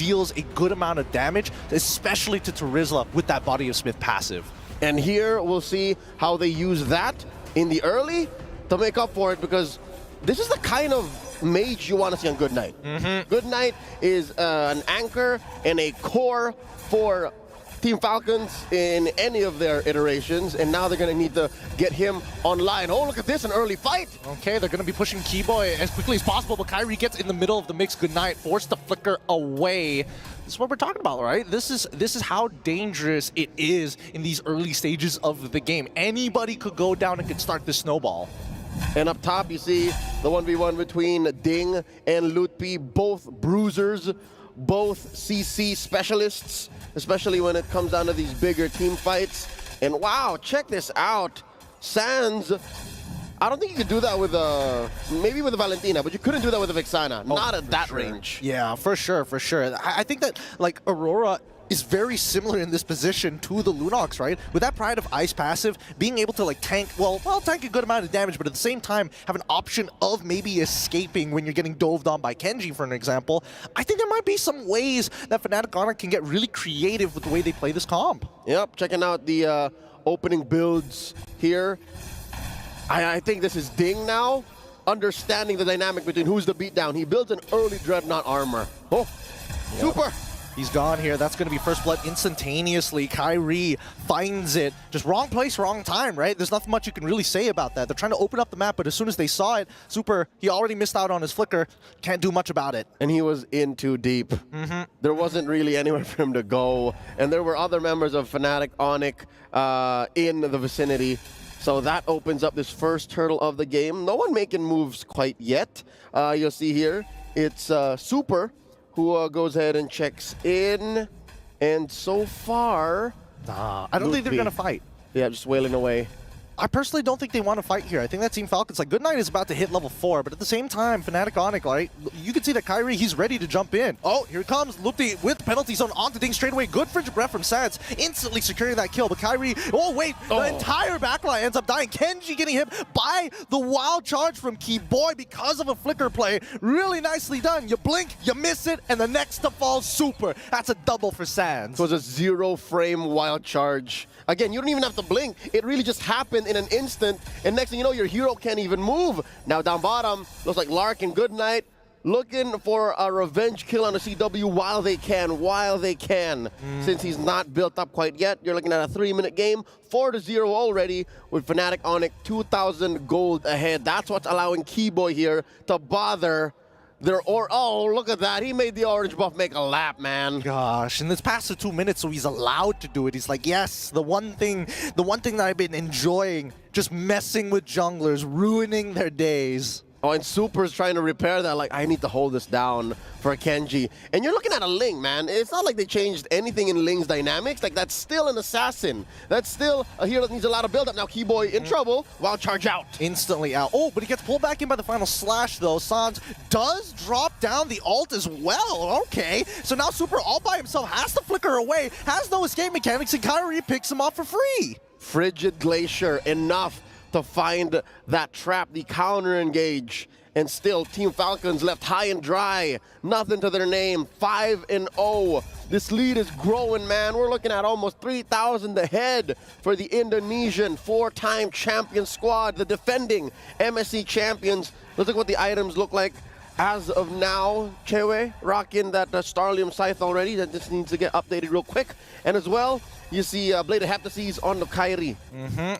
deals a good amount of damage, especially to Terizla with that Body of Smith passive. And here we'll see how they use that in the early to make up for it, because this is the kind of mage you want to see on Good Knight. Good Knight is an anchor and a core for Team Falcons in any of their iterations, and now they're going to need to get him online. Oh, look at this, an early fight. Okay, they're going to be pushing Keyboy as quickly as possible, but Kyrie gets in the middle of the mix. Good Knight forced to flicker away. This is what we're talking about, right? This is how dangerous it is in these early stages of the game. Anybody could go down and could start the snowball. And up top, you see the 1v1 between Ding and Lutpi, both bruisers, both CC specialists, especially when it comes down to these bigger team fights. And wow, check this out. Sands, I don't think you could do that with maybe with a Valentina, but you couldn't do that with a Vexana. Not at that range. Yeah, for sure, for sure. I think that, like, Aurora is very similar in this position to the Lunox, right? With that Pride of Ice passive, being able to like tank, well, tank a good amount of damage, but at the same time have an option of maybe escaping when you're getting doved on by Kenji, for an example. I think there might be some ways that Fnatic Honor can get really creative with the way they play this comp. Yep, checking out the opening builds here. I think this is Ding now, understanding the dynamic between who's the beatdown. He builds an early Dreadnought armor. Oh, yep. Super! He's gone here. That's going to be first blood instantaneously. Kyrie finds it. Just wrong place, wrong time, right? There's nothing much you can really say about that. They're trying to open up the map, but as soon as they saw it, Super, he already missed out on his flicker. Can't do much about it. And he was in too deep. There wasn't really anywhere for him to go. And there were other members of Fnatic Onic in the vicinity. So that opens up this first hurdle of the game. No one making moves quite yet. You'll see here, it's Super who goes ahead and checks in. And so far, I don't think they're going to fight. Yeah, just wailing away. I personally don't think they want to fight here. I think that Team Falcons, like, Good Knight is about to hit level 4, but at the same time, Fnatic Onic, right? You can see that Kyrie, he's ready to jump in. Oh, here it comes. Lupti with penalty zone onto Ding straight away. Good frigid breath from Sands, instantly securing that kill. But Kyrie, oh wait, the entire backline ends up dying. Kenji getting hit by the wild charge from Keyboy because of a flicker play. Really nicely done. You blink, you miss it, and the next to fall, Super. That's a double for Sands. It was a 0-frame wild charge. Again, you don't even have to blink. It really just happened in an instant, and next thing you know, your hero can't even move. Now down bottom, looks like Lark and Good Knight looking for a revenge kill on the CW while they can, since he's not built up quite yet. You're looking at a 3-minute game, 4-0 already, with Fnatic Onic 2,000 gold ahead. That's what's allowing Keyboy here to bother oh, look at that. He made the orange buff make a lap, man. Gosh, and it's past the 2 minutes, so he's allowed to do it. He's like, yes, the one thing that I've been enjoying, just messing with junglers, ruining their days. Oh, and Super's trying to repair that, like, I need to hold this down for Kenji. And you're looking at a Ling, man. It's not like they changed anything in Ling's dynamics. Like, that's still an assassin. That's still a hero that needs a lot of build-up. Now, Keyboy in trouble, while charge out. Instantly out. Oh, but he gets pulled back in by the final slash, though. Sans does drop down the ult as well. Okay, so now Super all by himself has to flicker away, has no escape mechanics, and Kyrie picks him off for free. Frigid Glacier, enough to find that trap, the counter engage, and still Team Falcons left high and dry. Nothing to their name, 5-0. This lead is growing, man. We're looking at almost 3,000 ahead for the Indonesian 4-time champion squad, the defending MSC champions. Let's look what the items look like as of now. Chewe rocking that Starlium Scythe already. That just needs to get updated real quick. And as well, you see Blade of Heptases on the Kyrie.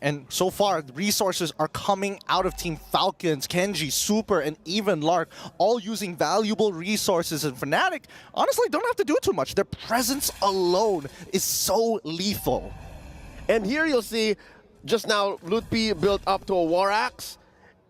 And so far, the resources are coming out of Team Falcons, Kenji, Super, and even Lark, all using valuable resources. And Fnatic, honestly, don't have to do too much. Their presence alone is so lethal. And here you'll see, just now, Lutpi built up to a War Axe.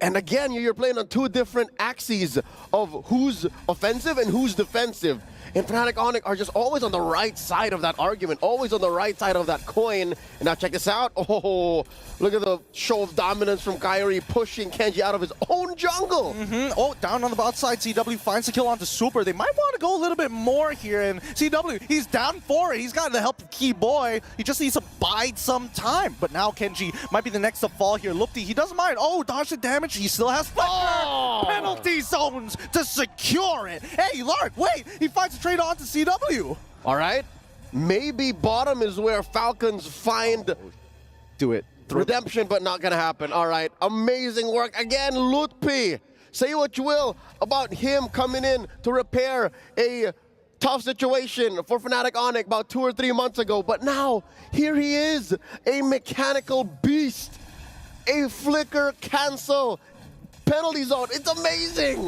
And again, you're playing on 2 different axes of who's offensive and who's defensive. And Fnatic Onic are just always on the right side of that argument, always on the right side of that coin. And now check this out. Oh, look at the show of dominance from Kyrie pushing Kenji out of his own jungle. Oh, down on the bot side, CW finds the kill onto Super. They might want to go a little bit more here. And CW, he's down for it. He's got the help of Keyboy. He just needs to bide some time. But now Kenji might be the next to fall here. Lupti, he doesn't mind. Oh, dodge the damage. He still has flicker. Penalty zones to secure it. Hey, Lark, wait. He finds a trade on to CW. All right? Maybe bottom is where Falcons find Do it. redemption, but not going to happen. All right. Amazing work. Again, Lutpi. Say what you will about him coming in to repair a tough situation for Fnatic Onyx about 2 or 3 months ago. But now, here he is, a mechanical beast, a flicker cancel, penalty zone. It's amazing.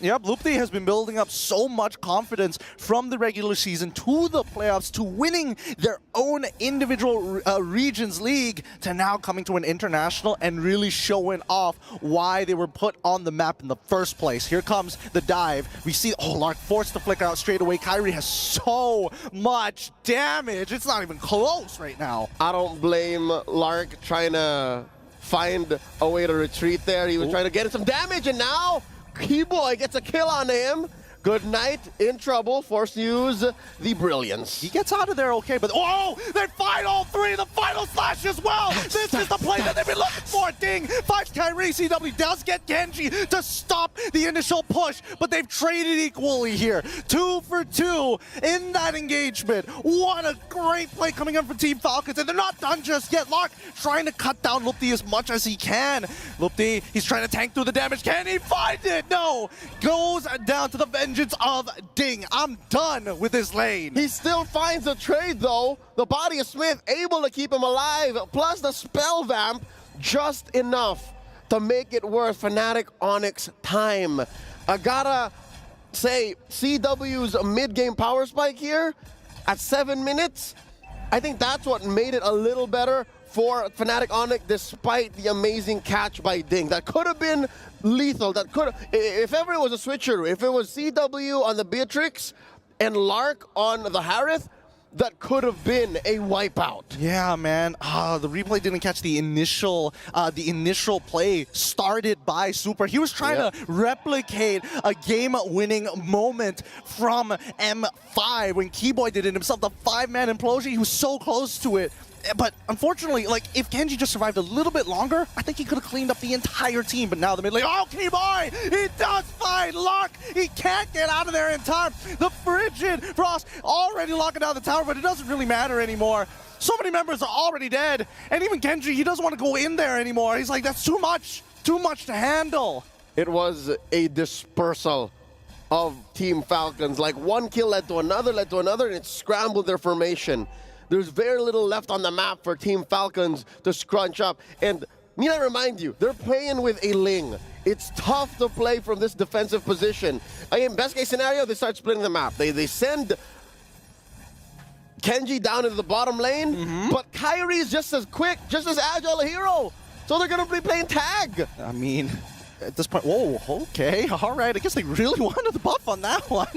Yep, Lupti has been building up so much confidence from the regular season to the playoffs to winning their own individual regions league to now coming to an international and really showing off why they were put on the map in the first place. Here comes the dive. We see, oh, Lark forced the flicker out straight away. Kyrie has so much damage. It's not even close right now. I don't blame Lark trying to find a way to retreat there. He was trying to get some damage, and now Keyboy gets a kill on him. Good night, in trouble, forced to use the brilliance. He gets out of there okay, but oh, they fight all three, the final slash as well. This is the play that they've been looking for. Ding, finds Kyrie. CW does get Genji to stop the initial push, but they've traded equally here. 2 for 2 in that engagement. What a great play coming in from Team Falcons, and they're not done just yet. Lark trying to cut down Lupti as much as he can. Lupti, he's trying to tank through the damage. Can he find it? No. Goes down to the vengeance of Ding. I'm done with this lane. He still finds a trade though. The body of Smith able to keep him alive, plus the spell vamp, just enough to make it worth Fnatic Onyx time. I gotta say, CW's mid-game power spike here at 7 minutes, I think that's what made it a little better for Fnatic Onyx despite the amazing catch by Ding. That could have been lethal. That could have, if ever it was a switcheroo, if it was CW on the Beatrix and Lark on the Harith, that could have been a wipeout. Yeah, man. The replay didn't catch the initial play started by Super. He was trying to replicate a game-winning moment from M5 when Keyboy did it himself. The 5-man implosion, he was so close to it. But unfortunately, like, if Genji just survived a little bit longer, I think he could have cleaned up the entire team. But now the mid lane, oh, Keyboy! He does find Lark! He can't get out of there in time. The Frigid Frost already locking down the tower, but it doesn't really matter anymore. So many members are already dead. And even Genji, he doesn't want to go in there anymore. He's like, that's too much to handle. It was a dispersal of Team Falcons. Like, one kill led to another, and it scrambled their formation. There's very little left on the map for Team Falcons to scrunch up. And need I remind you, they're playing with a Ling. It's tough to play from this defensive position. Again, best case scenario, they start splitting the map. They send Kenji down into the bottom lane, but Kyrie's just as quick, just as agile a hero. So they're gonna be playing tag. I mean, at this point, whoa, okay, all right. I guess they really wanted the buff on that one.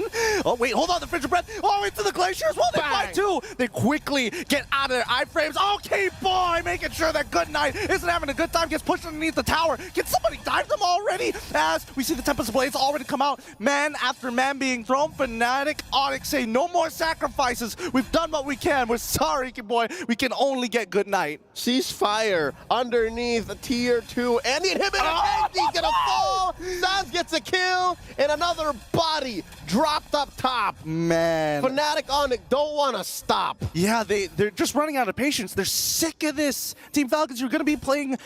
Oh, wait, hold on, the Frigid Breath. Oh, into the Glaciers. Well, they fight too. They quickly get out of their iframes. Okay, boy, making sure that Good Night isn't having a good time. Gets pushed underneath the tower. Can somebody dive them already? As we see the Tempest Blades already come out. Man after man being thrown. Fnatic Onyx say no more sacrifices. We've done what we can. We're sorry, boy. We can only get Good Night. Ceasefire underneath tier 2. And the inhibitor he's gonna fall. Sans gets a kill. And another body dropped up top. Man. Fnatic Onyx don't want to stop. Yeah, they're just running out of patience. They're sick of this. Team Falcons, you're going to be playing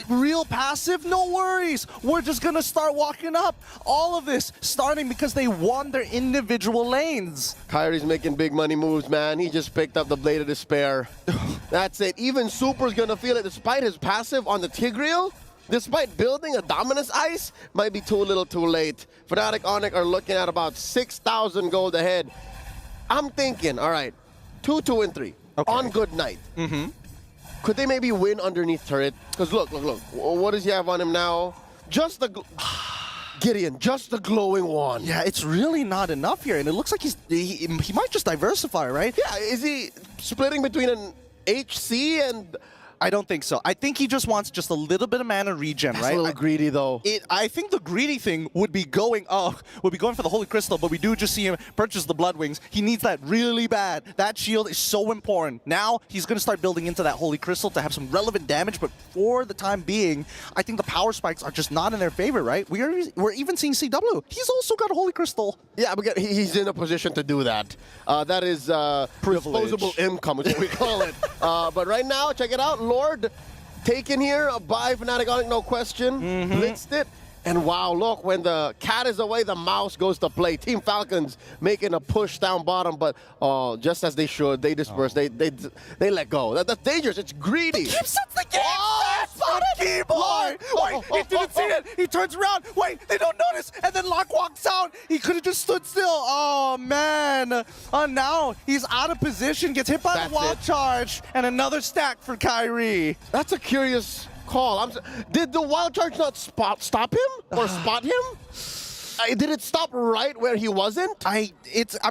real passive? No worries. We're just going to start walking up. All of this starting because they won their individual lanes. Kyrie's making big money moves, man. He just picked up the Blade of Despair. That's it. Even Super's going to feel it despite his passive on the Tigreal. Despite building a Dominus Ice, might be too little too late. Fnatic Onyx are looking at about 6,000 gold ahead. I'm thinking, all right, 2, 2, and 3 on Good Night. Could they maybe win underneath turret? Because look. What does he have on him now? Just the... Gideon, just the glowing one. Yeah, it's really not enough here, and it looks like he might just diversify, right? Yeah, is he splitting between an HC and I don't think so. I think he just wants just a little bit of mana regen, That's right? a little greedy, though. I think the greedy thing would be going for the Holy Crystal, but we do just see him purchase the Blood Wings. He needs that really bad. That shield is so important. Now he's going to start building into that Holy Crystal to have some relevant damage, but for the time being, I think the power spikes are just not in their favor, right? We're even seeing CW. He's also got a Holy Crystal. Yeah, but he's in a position to do that. That is disposable income, is what we call it. But right now, check it out. Lord taken here by Fnatic, no question. Blitzed it. And wow, look, when the cat is away, the mouse goes to play. Team Falcons making a push down bottom, but just as they should, they disperse. They let go. That's dangerous. It's greedy. He sets the game. On the keyboard. Wait, he didn't see it. He turns around. Wait, they don't notice. And then Locke walks out. He could have just stood still. Oh, man. Now he's out of position. Gets hit by the wild charge. And another stack for Kyrie. That's a curious call. Did the wild charge not stop him or spot him? Did it stop right where he wasn't? I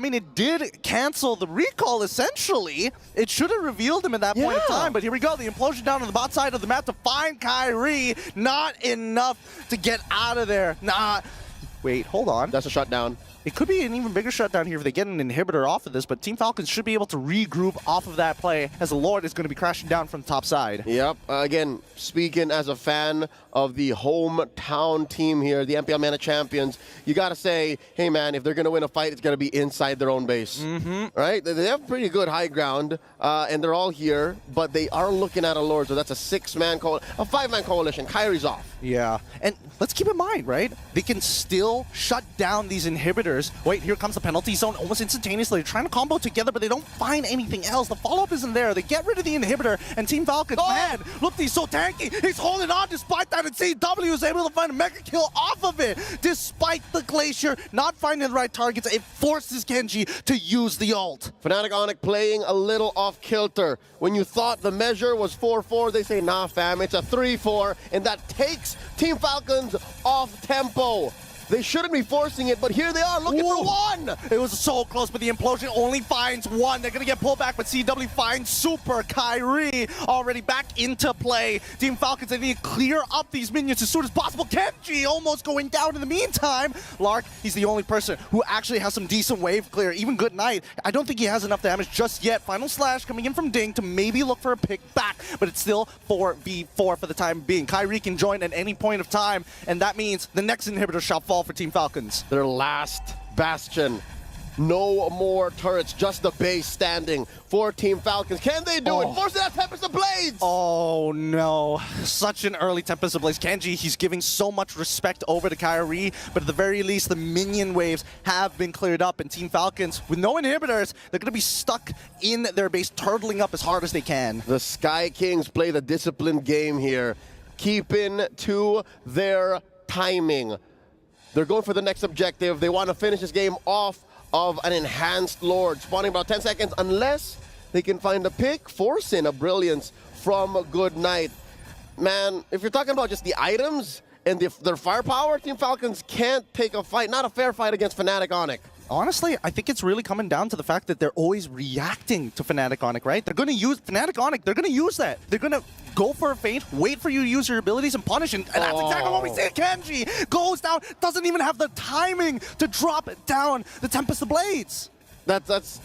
mean, it did cancel the recall, essentially. It should have revealed him at that point in time, but here we go. The implosion down on the bot side of the map to find Kyrie. Not enough to get out of there. Wait, hold on. That's a shutdown. It could be an even bigger shutdown here if they get an inhibitor off of this, but Team Falcons should be able to regroup off of that play as the Lord is going to be crashing down from the top side. Yep. Again, speaking as a fan of the hometown team here, the MPL Mana Champions, you got to say, hey, man, if they're going to win a fight, it's going to be inside their own base. Right? They have pretty good high ground, and they're all here, but they are looking at a Lord, so that's a 5-man coalition. Kyrie's off. Yeah, and let's keep in mind, right? They can still shut down these inhibitors. Wait, here comes the penalty zone almost instantaneously. They're trying to combo together, but they don't find anything else. The follow-up isn't there. They get rid of the inhibitor, and Team Falcons, man, look, he's so tanky. He's holding on despite that, and CW is able to find a mega kill off of it. Despite the Glacier not finding the right targets, it forces Kenji to use the ult. Fnatic Onic playing a little off-kilter. When you thought the measure was 4-4, they say, nah, fam, it's a 3-4, and that takes Team Falcons off tempo. They shouldn't be forcing it, but here they are looking for one. It was so close, but the implosion only finds one. They're going to get pulled back, but CW finds Super. Kyrie already back into play. Team Falcons, they need to clear up these minions as soon as possible. Kenji almost going down in the meantime. Lark, he's the only person who actually has some decent wave clear. Even Good Night, I don't think he has enough damage just yet. Final Slash coming in from Ding to maybe look for a pick back, but it's still 4v4 for the time being. Kyrie can join at any point of time, and that means the next inhibitor shall fall for Team Falcons. Their last bastion. No more turrets, just the base standing for Team Falcons. Can they do it? Force that Tempest of Blades! Oh no, such an early Tempest of Blades. Kenji, he's giving so much respect over to Kyrie, but at the very least, the minion waves have been cleared up, and Team Falcons, with no inhibitors, they're gonna be stuck in their base, turtling up as hard as they can. The Sky Kings play the disciplined game here, keeping to their timing. They're going for the next objective. They want to finish this game off of an enhanced Lord, spawning about 10 seconds, unless they can find a pick, force in a Brilliance from Good Night. Man, if you're talking about just the items and their firepower, Team Falcons can't take a fight, not a fair fight against Fnatic Onic. Honestly, I think it's really coming down to the fact that they're always reacting to Fnatic Onic, right? They're going to use Fnatic Onic. They're going to use that. They're going to go for a feint, wait for you to use your abilities and punish. And that's exactly what we see. Kenji goes down, doesn't even have the timing to drop down the Tempest of Blades. That's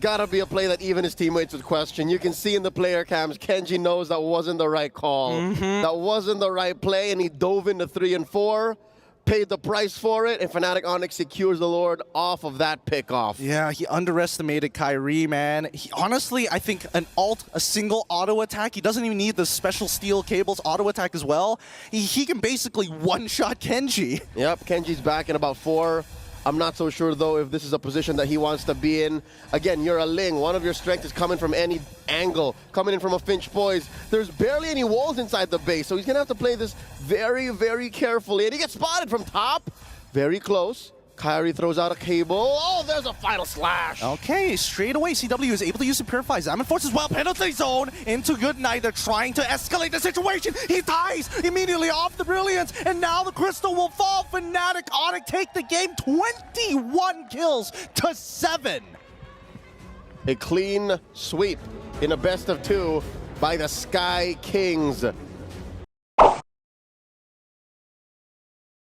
got to be a play that even his teammates would question. You can see in the player cams, Kenji knows that wasn't the right call. That wasn't the right play, and he dove into 3 and 4. Paid the price for it, and Fnatic Onic secures the Lord off of that pickoff. Yeah, he underestimated Kyrie, man. Honestly, I think a single auto attack, he doesn't even need the special steel cables auto attack as well. He can basically one-shot Kenji. Yep, Kenji's back in about 4. I'm not so sure, though, if this is a position that he wants to be in. Again, you're a Ling. One of your strengths is coming from any angle, coming in from a Finch Boys. There's barely any walls inside the base, so he's going to have to play this very, very carefully. And he gets spotted from top. Very close. Kyrie throws out a cable. Oh, there's a final slash. Okay, straight away, CW is able to use the Purify. Zaman forces well, penalty zone into Good Night. They're trying to escalate the situation. He dies immediately off the Brilliance, and now the Crystal will fall. Fnatic Onic take the game, 21 kills to 7. A clean sweep in a best of 2 by the Sky Kings.